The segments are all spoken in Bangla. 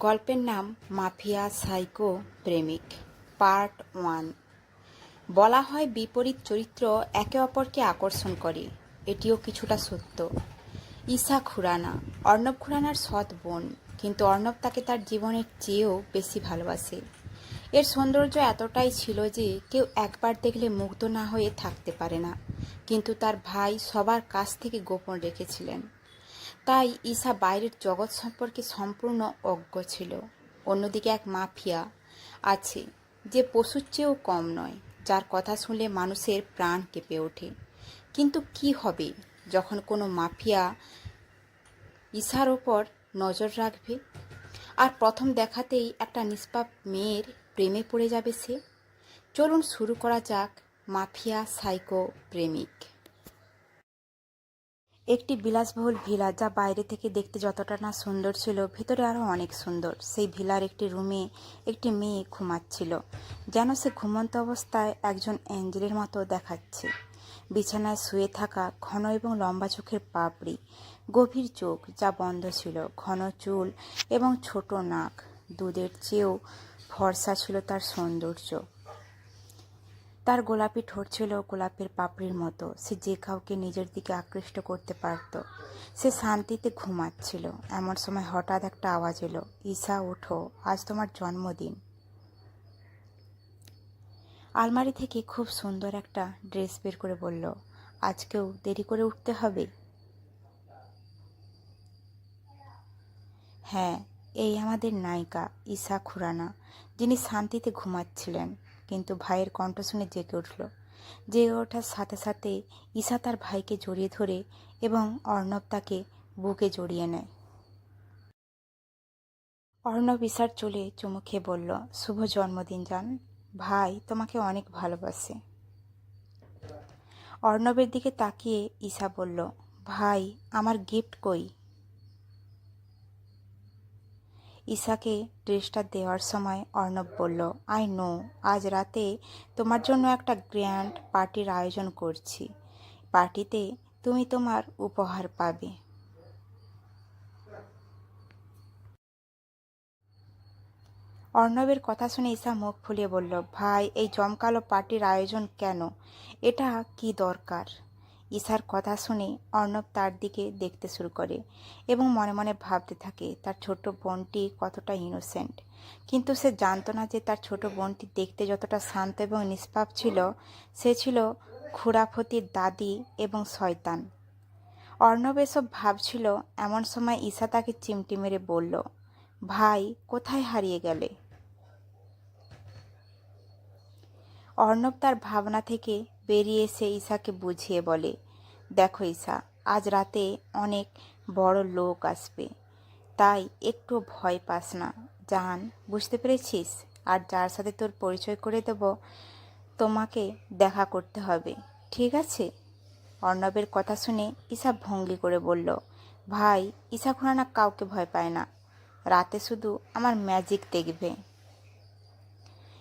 গল্পের নাম মাফিয়া সাইকো প্রেমিক পার্ট 1। বলা হয় বিপরীত চরিত্র একে অপরকে আকর্ষণ করে। এটিও কিছুটা সত্য। ঈশা খুরানা অর্ণব খুরানার সৎ বোন, কিন্তু অর্ণব তাকে তার জীবনের চেয়েও বেশি ভালোবাসে। এর সৌন্দর্য এতটাই ছিল যে কেউ একবার দেখলে মুগ্ধ না হয়ে থাকতে পারে না, কিন্তু তার ভাই সবার কাছ থেকে গোপন রেখেছিলেন। তাই ঈশা বাইরের জগৎ সম্পর্কে সম্পূর্ণ অজ্ঞ ছিল। অন্যদিকে এক মাফিয়া আছে যে পশুর চেয়েও কম নয়, যার কথা শুনলে মানুষের প্রাণ কেঁপে ওঠে। কিন্তু কি হবে যখন কোনো মাফিয়া ঈশার ওপর নজর রাখবে, আর প্রথম দেখাতেই একটা নিষ্পাপ মেয়ের প্রেমে পড়ে যাবে সে? চলুন শুরু করা যাক মাফিয়া সাইকো প্রেমিক। একটি বিলাসবহুল ভিলা, যা বাইরে থেকে দেখতে যতটা না সুন্দর ছিল, ভেতরে আরও অনেক সুন্দর। সেই ভিলার একটি রুমে একটি মেয়ে ঘুমাচ্ছিল, যেন সে ঘুমন্ত অবস্থায় একজন অ্যাঞ্জেলের মতো দেখাচ্ছে। বিছানায় শুয়ে থাকা, ঘন এবং লম্বা চোখের পাপড়ি, গভীর চোখ যা বন্ধ ছিল, ঘন চুল এবং ছোট নাক। দুধের চেয়েও ফর্সা ছিল তার সৌন্দর্য। তার গোলাপি ঠোঁট ছিল গোলাপের পাপড়ির মতো। সে যে কাউকে নিজের দিকে আকৃষ্ট করতে পারত। সে শান্তিতে ঘুমাচ্ছিল। এমন সময় হঠাৎ একটা আওয়াজ এলো, ঈশা ওঠো, আজ তোমার জন্মদিন। আলমারি থেকে খুব সুন্দর একটা ড্রেস বের করে বলল, আজকেও দেরি করে উঠতে হবে? হ্যাঁ, এই আমাদের নায়িকা ঈশা খুরানা, যিনি শান্তিতে ঘুমাচ্ছিলেন। কিন্তু ভাইয়ের কণ্ঠ শুনে জেগে উঠল। জেগে ওঠার সাথে সাথে ঈশা তার ভাইকে জড়িয়ে ধরে এবং অর্ণব তাকে বুকে জড়িয়ে নেয়। অর্ণব ঈশার চুলে চুমু খেয়ে বলল, শুভ জন্মদিন জান, ভাই তোমাকে অনেক ভালোবাসে। অর্ণবের দিকে তাকিয়ে ঈশা বলল, ভাই আমার গিফট কই? ঈশাকে ড্রেসটা দেওয়ার সময় অর্ণব বলল, আই নো, আজ রাতে তোমার জন্য একটা গ্র্যান্ড পার্টির আয়োজন করছি। পার্টিতে তুমি তোমার উপহার পাবে। অর্ণবের কথা শুনে ঈশা মুখ ফুলিয়ে বলল, ভাই এই জমকালো পার্টির আয়োজন কেন? এটা কি দরকার? ঈশার কথা শুনে অর্ণব তার দিকে দেখতে শুরু করে এবং মনে মনে ভাবতে থাকে তার ছোট বোনটি কতটা ইনোসেন্ট। কিন্তু সে জানতো না যে তার ছোট বোনটি দেখতে যতটা শান্ত এবং নিষ্পাপ ছিল, সে ছিল খুড়াফতির দাদি এবং শয়তান। অর্ণব এসব ভাবছিল, এমন সময় ঈশা তাকে চিমটি মেরে বলল, ভাই কোথায় হারিয়ে গেলে? অর্ণব তার ভাবনা থেকে বেরিয়ে এসে ঈশাকে বুঝিয়ে বলে, দেখো ঈশা, আজ রাতে অনেক বড় লোক আসবে, তাই একটু ভয় পাস না জান, বুঝতে পেরেছিস? আর যার সাথে তোর পরিচয় করে দেব, তোমাকে দেখা করতে হবে, ঠিক আছে? অর্ণবের কথা শুনে ঈশা ভঙ্গি করে বলল, ভাই ঈশা খুরানা কাউকে ভয় পায় না, রাতে শুধু আমার ম্যাজিক দেখবে।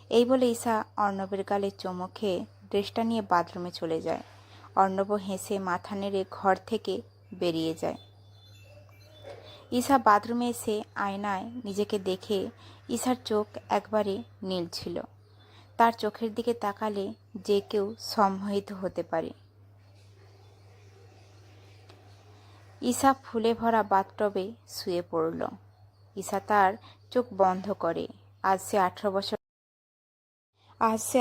এই বলে ঈশা অর্ণবের গালে চুমু খেয়ে ড্রেসটা নিয়ে বাথরুমে চলে যায়। অর্ণব হেসে মাথা নেড়ে ঘর থেকে বেরিয়ে যায়। ঈশা বাথরুমে এসে আয়নায় নিজেকে দেখে ঈশার চোখ একবারে নীল ছিল। তার চোখের দিকে তাকালে যে কেউ সম্মোহিত হতে পারে। ঈশা ফুলে ভরা বাথটবে শুয়ে পড়ল। ঈশা তার চোখ বন্ধ করে। আজ সে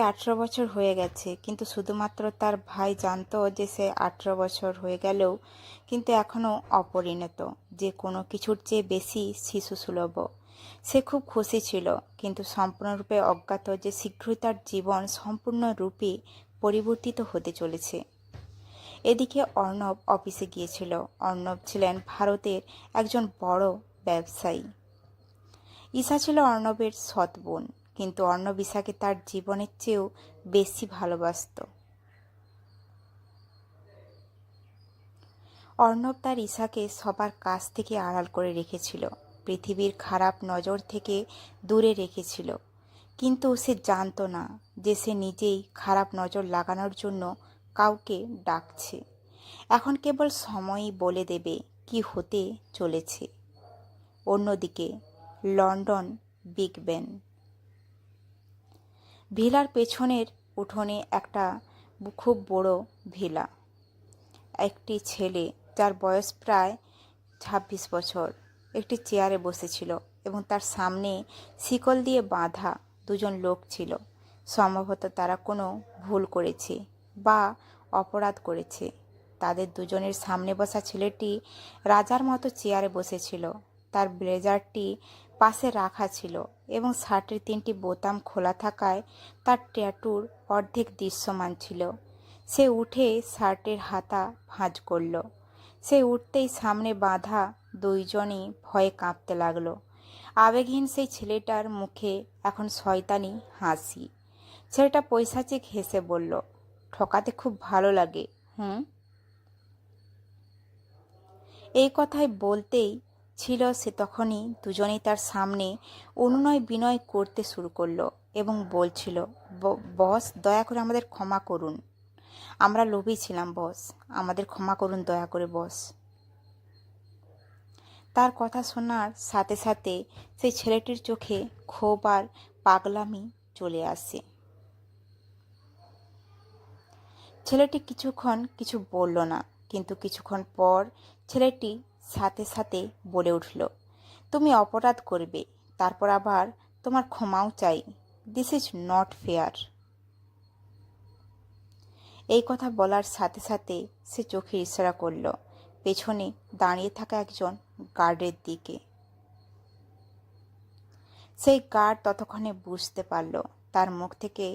18 বছর হয়ে গেছে, কিন্তু শুধুমাত্র তার ভাই জানতো যে সে 18 বছর হয়ে গেলেও কিন্তু এখনও অপরিণত, যে কোনো কিছুর চেয়ে বেশি শিশুসুলভ। সে খুব খুশি ছিল, কিন্তু সম্পূর্ণরূপে অজ্ঞাত যে শীঘ্রই তার জীবন সম্পূর্ণরূপে পরিবর্তিত হতে চলেছে। এদিকে অর্ণব অফিসে গিয়েছিল। অর্ণব ছিলেন ভারতের একজন বড় ব্যবসায়ী। ঈশা ছিল অর্ণবের সৎ বোন, কিন্তু অর্ণব ঈশাকে তার জীবনের চেয়েও বেশি ভালোবাসত। অর্ণব তার ঈশাকে সবার কাছ থেকে আড়াল করে রেখেছিল, পৃথিবীর খারাপ নজর থেকে দূরে রেখেছিল। কিন্তু সে জানত না যে সে নিজেই খারাপ নজর লাগানোর জন্য কাউকে ডাকছে। এখন কেবল সময়ই বলে দেবে কি হতে চলেছে। অন্যদিকে লন্ডন বিগ বেন। ভিলার পেছনের উঠোনে একটা খুব বড় ভিলা। একটি ছেলে, যার বয়স প্রায় ২৬ বছর, একটি চেয়ারে বসেছিল এবং তার সামনে শিকল দিয়ে বাঁধা দুজন লোক ছিল। সম্ভবত তারা কোনো ভুল করেছে বা অপরাধ করেছে। তাদের দুজনের সামনে বসা ছেলেটি রাজার মতো চেয়ারে বসেছিল। তার ব্লেজারটি পাশে রাখা ছিল এবং শার্টের ৩টি বোতাম খোলা থাকায় তার ট্যাটুর অর্ধেক দৃশ্যমান ছিল। সে উঠে শার্টের হাতা ভাঁজ করল। সে উঠতেই সামনে বাঁধা দুইজনই ভয়ে কাঁপতে লাগলো। আবেগহীন সেই ছেলেটার মুখে এখন শয়তানি হাসি। ছেলেটা পৈশাচিক হেসে বলল, ঠকাতে খুব ভালো লাগে। এই কথাই বলতেই ছিল সে তখনই দুজনেই তার সামনে অনুনয় বিনয় করতে শুরু করলো এবং বলছিল, বস, দয়া করে আমাদের ক্ষমা করুন। আমরা লোভী ছিলাম বস, আমাদের ক্ষমা করুন দয়া করে বস। তার কথা শোনার সাথে সাথে সেই ছেলেটির চোখে ক্ষোভ আর পাগলামি চলে আসে। ছেলেটি কিছুক্ষণ কিছু বলল না, কিন্তু কিছুক্ষণ পর ছেলেটি সাথে সাথে বলে উঠল, তুমি অপরাধ করবে, তারপর আবার তোমার ক্ষমাও চাই। This is not fair. এই কথা বলার সাথে সাথে সে চোখে ইশারা করল পেছনে দাঁড়িয়ে থাকা একজন গার্ডের দিকে। সেই গার্ড ততক্ষণে বুঝতে পারল তার মুখ থেকে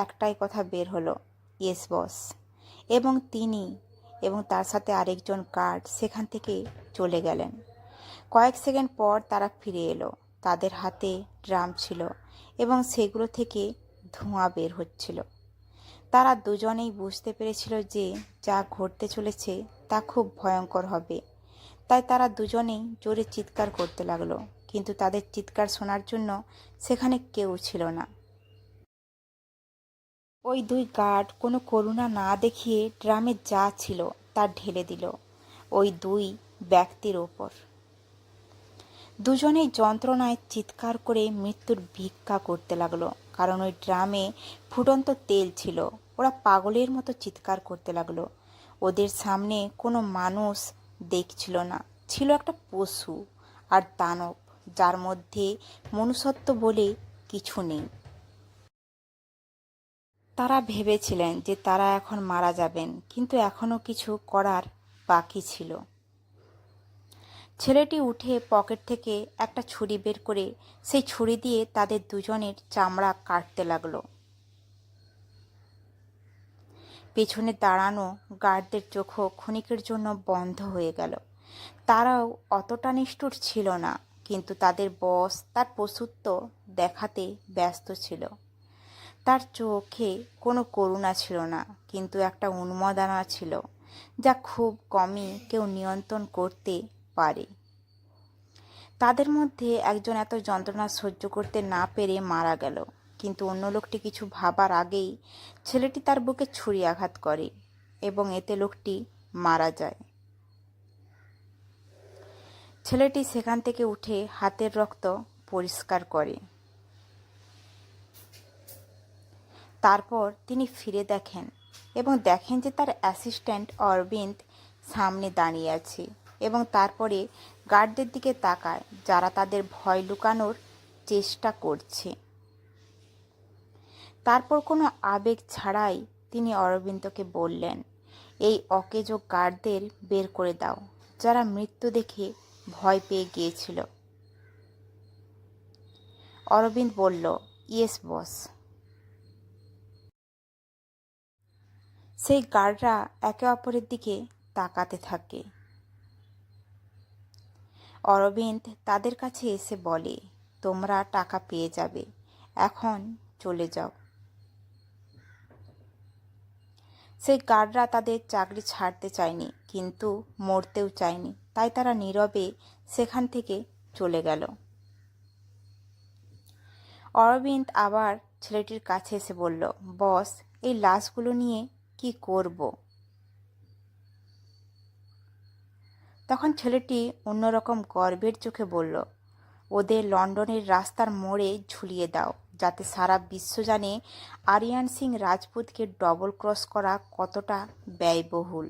একটাই কথা বের হলো, ইয়েস বস। এবং তিনি এবং তার সাথে আরেকজন গার্ড সেখান থেকে চলে গেলেন। কয়েক সেকেন্ড পর তারা ফিরে এলো। তাদের হাতে ড্রাম ছিল এবং সেগুলো থেকে ধোঁয়া বের হচ্ছিল। তারা দুজনেই বুঝতে পেরেছিল যে যা ঘটতে চলেছে তা খুব ভয়ঙ্কর হবে। তাই তারা দুজনেই জোরে চিৎকার করতে লাগলো, কিন্তু তাদের চিৎকার শোনার জন্য সেখানে কেউ ছিল না। ওই দুই গার্ড কোনো করুণা না দেখিয়ে ড্রামে যা ছিল তা ঢেলে দিল ওই দুই ব্যক্তির ওপর। দুজনেই যন্ত্রণায় চিৎকার করে মৃত্যুর ভিক্ষা করতে লাগলো, কারণ ওই ড্রামে ফুটন্ত তেল ছিল। ওরা পাগলের মতো চিৎকার করতে লাগলো। ওদের সামনে কোনো মানুষ দেখছিল না, ছিল একটা পশু আর দানব, যার মধ্যে মনুষ্যত্ব বলে কিছু নেই। তারা ভেবেছিলেন যে তারা এখন মারা যাবেন, কিন্তু এখনও কিছু করার বাকি ছিল। ছেলেটি উঠে পকেট থেকে একটা ছুরি বের করে সেই ছুরি দিয়ে তাদের দুজনের চামড়া কাটতে লাগলো। পেছনে দাঁড়ানো গার্ডদের চোখও ক্ষণিকের জন্য বন্ধ হয়ে গেল। তারাও অতটা নিষ্ঠুর ছিল না, কিন্তু তাদের বস তার পশুত্ব দেখাতে ব্যস্ত ছিল। তার চোখে কোনো করুণা ছিল না, কিন্তু একটা উন্মাদনা ছিল যা খুব কমই কেউ নিয়ন্ত্রণ করতে পারে। তাদের মধ্যে একজন এত যন্ত্রণা সহ্য করতে না পেরে মারা গেল, কিন্তু অন্য লোকটি কিছু ভাবার আগেই ছেলেটি তার বুকে ছুরি আঘাত করে এবং এতে লোকটি মারা যায়। ছেলেটি সেখান থেকে উঠে হাতের রক্ত পরিষ্কার করে। তারপর তিনি ফিরে দেখেন এবং দেখেন যে তার অ্যাসিস্ট্যান্ট অরবিন্দ সামনে দাঁড়িয়ে আছে এবং তারপরে গার্ডদের দিকে তাকায়, যারা তাদের ভয় লুকানোর চেষ্টা করছে। তারপর কোনো আবেগ ছাড়াই তিনি অরবিন্দকে বললেন, এই অকেজো গার্ডদের বের করে দাও, যারা মৃত্যু দেখে ভয় পেয়ে গিয়েছিল। অরবিন্দ বলল, ইয়েস বস। সেই গার্ডরা একে অপরের দিকে তাকাতে থাকে। অরবিন্দ তাদের কাছে এসে বলে, তোমরা টাকা পেয়ে যাবে, এখন চলে যাও। সেই গার্ডরা তাদের চাকরি ছাড়তে চায়নি, কিন্তু মরতেও চায়নি, তাই তারা নীরবে সেখান থেকে চলে গেল। অরবিন্দ আবার ছেলেটির কাছে এসে বলল, বস, এই লাশগুলো নিয়ে কি করব? তখন ছেলেটি অন্যরকম গর্বের চোখে বলল, ওদের লন্ডনের রাস্তার মোড়ে ঝুলিয়ে দাও, যাতে সারা বিশ্ব জানে আরিয়ান সিং রাজপুতকে ডবল ক্রস করা কতটা ব্যয়বহুল।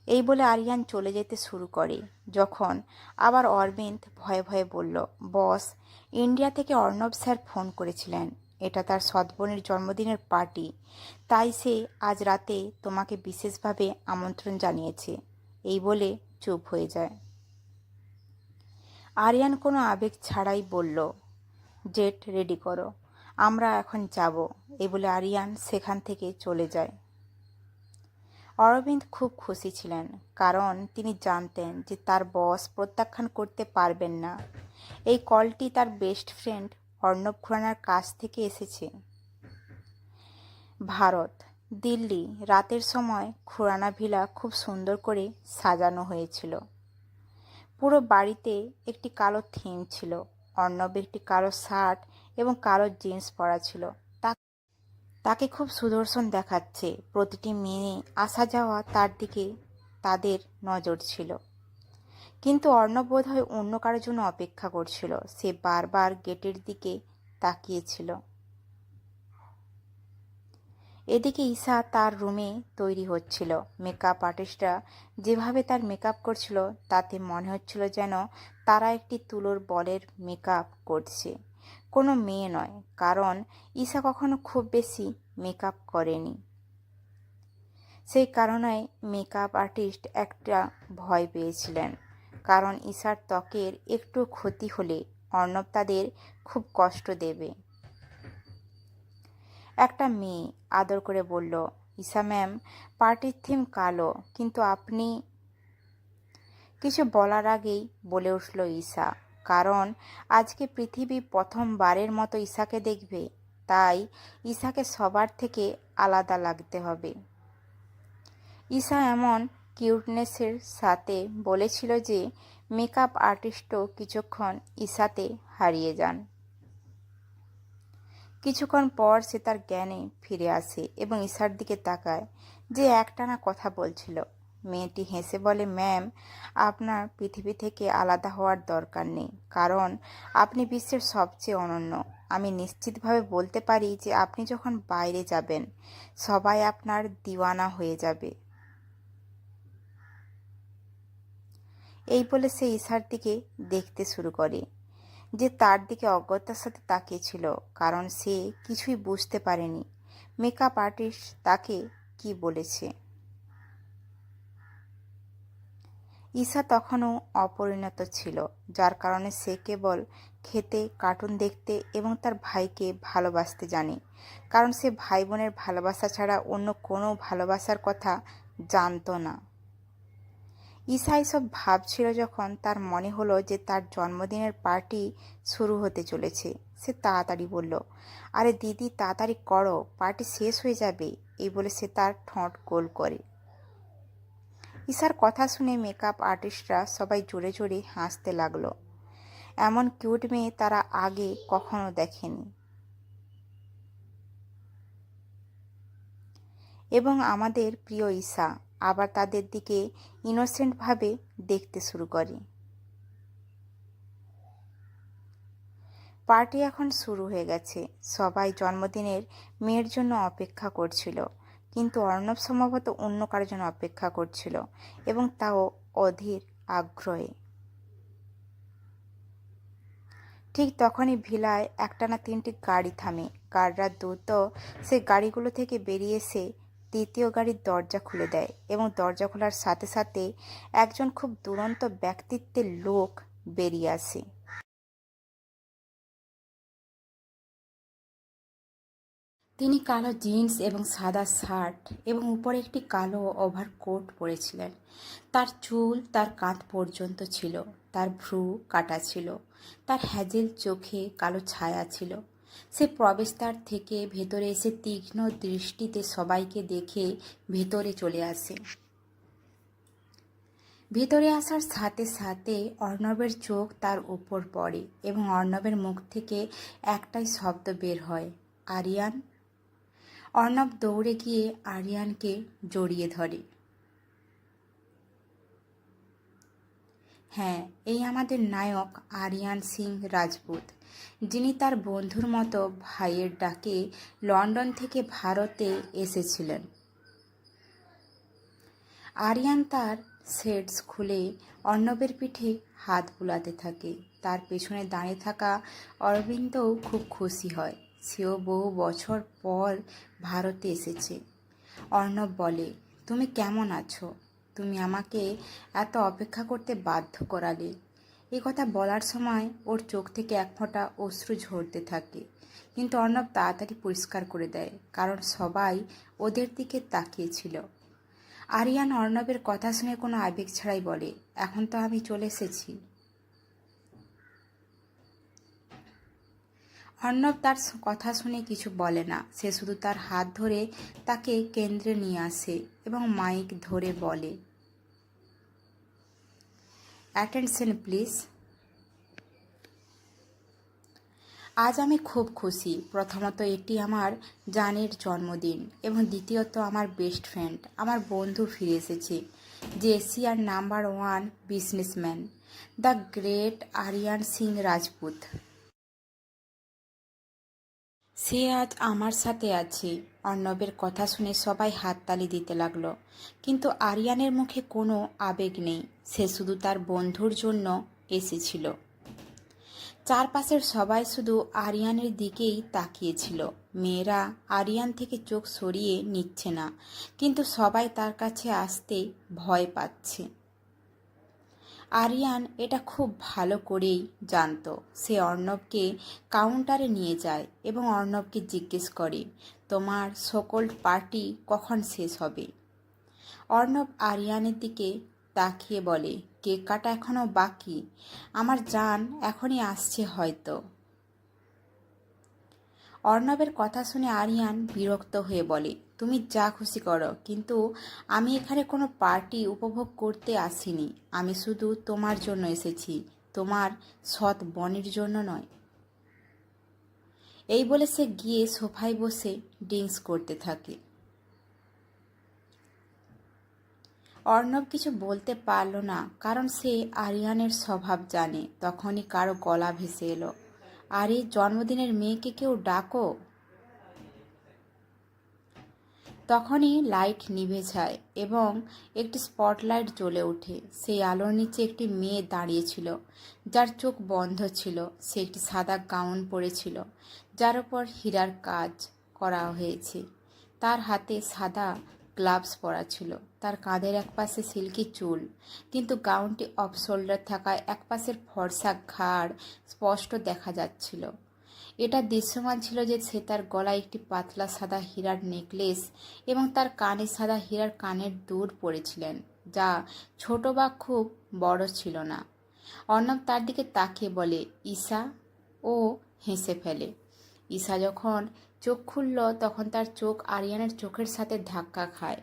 এই বলে আরিয়ান চলে যেতে শুরু করে, যখন আবার অরবিন্দ ভয়ে ভয়ে বলল, বস, ইন্ডিয়া থেকে অর্ণব স্যার ফোন করেছিলেন। এটা তার সৎবোনের জন্মদিনের পার্টি, তাই সে আজ রাতে তোমাকে বিশেষভাবে আমন্ত্রণ জানিয়েছে। এই বলে চুপ হয়ে যায়। আরিয়ান কোনো আবেগ ছাড়াই বলল, জেট রেডি করো, আমরা এখন যাব। এই বলে আরিয়ান সেখান থেকে চলে যায়। অরবিন্দ খুব খুশি ছিলেন, কারণ তিনি জানতেন যে তার বস প্রত্যাখ্যান করতে পারবেন না। এই কলটি তার বেস্ট ফ্রেন্ড অর্ণব খুরানার কাছ থেকে এসেছে। ভারত, দিল্লি, রাতের সময় খুরানা ভিলা খুব সুন্দর করে সাজানো হয়েছিল। পুরো বাড়িতে একটি কালো থিম ছিল। অর্ণব একটি কালো শার্ট এবং কালো জিন্স পরা ছিল। তাকে খুব সুদর্শন দেখাচ্ছে। প্রতিটি মেয়ে আসা যাওয়া তার দিকে তাদের নজর ছিল। কিন্তু অর্ণব বোধহয় অন্য কারোর জন্য অপেক্ষা করছিল। সে বারবার গেটের দিকে তাকিয়েছিল। এদিকে ঈশা তার রুমে তৈরি হচ্ছিল। মেকআপ আর্টিস্টরা যেভাবে তার মেকআপ করছিল তাতে মনে হচ্ছিল যেন তারা একটি তুলোর বলের মেকআপ করছে, কোনো মেয়ে নয়, কারণ ঈশা কখনো খুব বেশি মেকআপ করেনি। সেই কারণে মেকআপ আর্টিস্ট একটা ভয় পেয়েছিলেন, কারণ ঈশার ত্বকের একটু ক্ষতি হলে অর্ণব তাদের খুব কষ্ট দেবে। একটা মেয়ে আদর করে বলল, ঈশা ম্যাম, পার্টির থিম কালো, কিন্তু আপনি। কিছু বলার আগেই বলে উঠল ঈশা, কারণ আজকে পৃথিবী প্রথমবারের মতো ঈশাকে দেখবে, তাই ঈশাকে সবার থেকে আলাদা লাগতে হবে। ঈশা এমন কিউটনেসের সাথে বলেছিল যে মেকআপ আর্টিস্টও কিছুক্ষণ ঈশাতে হারিয়ে যান। কিছুক্ষণ পর সে তার জ্ঞানে ফিরে আসে এবং ঈশার দিকে তাকায়, যে একটানা কথা বলছিল। মেয়েটি হেসে বলে, ম্যাম, আপনার পৃথিবী থেকে আলাদা হওয়ার দরকার নেই, কারণ আপনি বিশ্বের সবচেয়ে অনন্য। আমি নিশ্চিতভাবে বলতে পারি যে আপনি যখন বাইরে যাবেন সবাই আপনার দিওয়ানা হয়ে যাবে। এই বলে সে ঈশার দিকে দেখতে শুরু করে, যে তার দিকে অজ্ঞতার সাথে তাকিয়েছিল, কারণ সে কিছুই বুঝতে পারেনি মেকআপ আর্টিস্ট তাকে কি বলেছে। ঈশা তখনও অপরিণত ছিল, যার কারণে সে কেবল খেতে, কার্টুন দেখতে এবং তার ভাইকে ভালোবাসতে জানে, কারণ সে ভাই বোনের ভালোবাসা ছাড়া অন্য কোনো ভালোবাসার কথা জানত না। ঈশা এসব ভাবছিল যখন তার মনে হলো যে তার জন্মদিনের পার্টি শুরু হতে চলেছে। সে তাড়াতাড়ি বলল, আরে দিদি, তাড়াতাড়ি করো, পার্টি শেষ হয়ে যাবে। এই বলে সে তার ঠোঁট গোল করে। ঈশার কথা শুনে মেকআপ আর্টিস্টরা সবাই জোরে জোরে হাসতে লাগলো। এমন কিউট মেয়ে তারা আগে কখনো দেখেনি। এবং আমাদের প্রিয় ঈশা আবার তাদের দিকে ইনোসেন্টভাবে দেখতে শুরু করে। পার্টি এখন শুরু হয়ে গেছে। সবাই জন্মদিনের মেয়ের জন্য অপেক্ষা করছিল, কিন্তু অর্ণব সম্ভবত অন্য কারোর জন্য অপেক্ষা করছিল, এবং তাও অধীর আগ্রহে। ঠিক তখনই ভিলায় একটানা 3টি গাড়ি থামে। গার্ডরা দ্রুত সেই গাড়িগুলো থেকে বেরিয়ে এসে দ্বিতীয় গাড়ির দরজা খুলে দেয়, এবং দরজা খোলার সাথে সাথে একজন খুব দুরন্ত ব্যক্তিত্বের লোক বেরিয়ে আসে। তিনি কালো জিন্স এবং সাদা শার্ট এবং উপরে একটি কালো ওভারকোট পরেছিলেন। তার চুল তার কাঁধ পর্যন্ত ছিল, তার ভ্রু কাটা ছিল, তার হ্যাজেল চোখে কালো ছায়া ছিল। সে প্রবেশদ্বার থেকে ভেতরে এসে তীক্ষ্ণ দৃষ্টিতে সবাইকে দেখে ভেতরে চলে আসে। ভেতরে আসার সাথে সাথে অর্ণবের চোখ তার উপর পড়ে এবং অর্ণবের মুখ থেকে একটাই শব্দ বের হয়, আরিয়ান। অর্ণব দৌড়ে গিয়ে আরিয়ানকে জড়িয়ে ধরে। হ্যাঁ, এই আমাদের নায়ক আরিয়ান সিং রাজপুত, যিনি তার বন্ধুর মতো ভাইয়ের ডাকে লন্ডন থেকে ভারতে এসেছিলেন। আরিয়ান তার শেডস খুলে অর্ণবের পিঠে হাত বুলাতে থাকে। তার পেছনে দাঁড়িয়ে থাকা অরবিন্দও খুব খুশি হয়। সেও বহু বছর পর ভারতে এসেছে। অর্ণব বলে, তুমি কেমন আছো? তুমি আমাকে এত অপেক্ষা করতে বাধ্য করালে। এই কথা বলার সময় ওর চোখ থেকে এক ফোঁটা অশ্রু ঝরতে থাকে, কিন্তু অর্ণব তাড়াতাড়ি পরিষ্কার করে দেয়, কারণ সবাই ওদের দিকে তাকিয়েছিল। আরিয়ান অর্ণবের কথা শুনে কোনো আবেগ ছাড়াই বলে, এখন তো আমি চলে এসেছি। অর্ণব তার কথা শুনে কিছু বলে না। সে শুধু তার হাত ধরে তাকে কেন্দ্রে নিয়ে আসে এবং মাইক ধরে বলে, অ্যাটেনশন প্লিজ। আজ আমি খুব খুশি। প্রথমত, এটি আমার জানের জন্মদিন, এবং দ্বিতীয়ত আমার বেস্ট ফ্রেন্ড, আমার বন্ধু ফিরে এসেছে, যে এশিয়ার number 1 businessman, the great Aryan Singh Rajput. সে আজ আমার সাথে আছে। অর্ণবের কথা শুনে সবাই হাততালি দিতে লাগলো, কিন্তু আরিয়ানের মুখে কোনো আবেগ নেই। সে শুধু তার বন্ধুর জন্য এসেছিল। চারপাশের সবাই শুধু আরিয়ানের দিকেই তাকিয়েছিল। মেয়েরা আরিয়ান থেকে চোখ সরিয়ে নিচ্ছে না, কিন্তু সবাই তার কাছে আসতে ভয় পাচ্ছে। আরিয়ান এটা খুব ভালো করেই জানত। সে অর্ণবকে কাউন্টারে নিয়ে যায় এবং অর্ণবকে জিজ্ঞেস করে, তোমার সকল পার্টি কখন শেষ হবে? অর্ণব আরিয়ানের দিকে তাকিয়ে বলে, কেক কাটা এখনও বাকি, আমার জান এখনই আসছে হয়তো। অর্ণবের কথা শুনে আরিয়ান বিরক্ত হয়ে বলে, তুমি যা খুশি করো, কিন্তু আমি এখানে কোনো পার্টি উপভোগ করতে আসিনি। আমি শুধু তোমার জন্য এসেছি, তোমার সৎ বোনের জন্য নয়। এই বলে সে গিয়ে সোফায় বসে ড্রিঙ্কস করতে থাকে। অর্ণব কিছু বলতে পারল না, কারণ সে আরিয়ানের স্বভাব জানে। তখনই কারো গলা ভেসে এলো, আরে জন্মদিনের মেয়েকে কেউ ডাকো। তখনই লাইট নিভে যায় এবং একটি স্পটলাইট জ্বলে ওঠে। সেই আলোর নিচে একটি মেয়ে দাঁড়িয়েছিল, যার চোখ বন্ধ ছিল। সে একটি সাদা গাউন পরেছিল, যার উপর হীরার কাজ করা হয়েছে। তার হাতে সাদা গ্লাভস পরা ছিল। তার কাঁধের একপাশে সিল্কি চুল, কিন্তু গাউনটি অফ শোল্ডার থাকায় একপাশের ফর্সা ঘাড় স্পষ্ট দেখা যাচ্ছিল। এটা দৃশ্যমান ছিল যে সে তার গলায় একটি পাতলা সাদা হীরার নেকলেস এবং তার কানে সাদা হীরার কানের দুল পরেছিলেন, যা ছোট বা খুব বড় ছিল না। অর্ণব তার দিকে তাকিয়ে বলে, ঈশা। ও হেসে ফেলে। ঈশা যখন চোখ খুলল, তখন তার চোখ আরিয়ানের চোখের সাথে ধাক্কা খায়,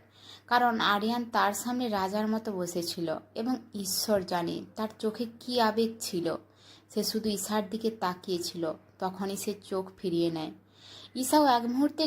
কারণ আরিয়ান তার সামনে রাজার মতো বসেছিল এবং ঈশ্বর জানে তার চোখে কী আবেগ ছিল। সে শুধু ঈশার দিকে তাকিয়েছিল। তখনই সে চোখ ফিরিয়ে নেয়। ঈশাও এক মুহূর্তে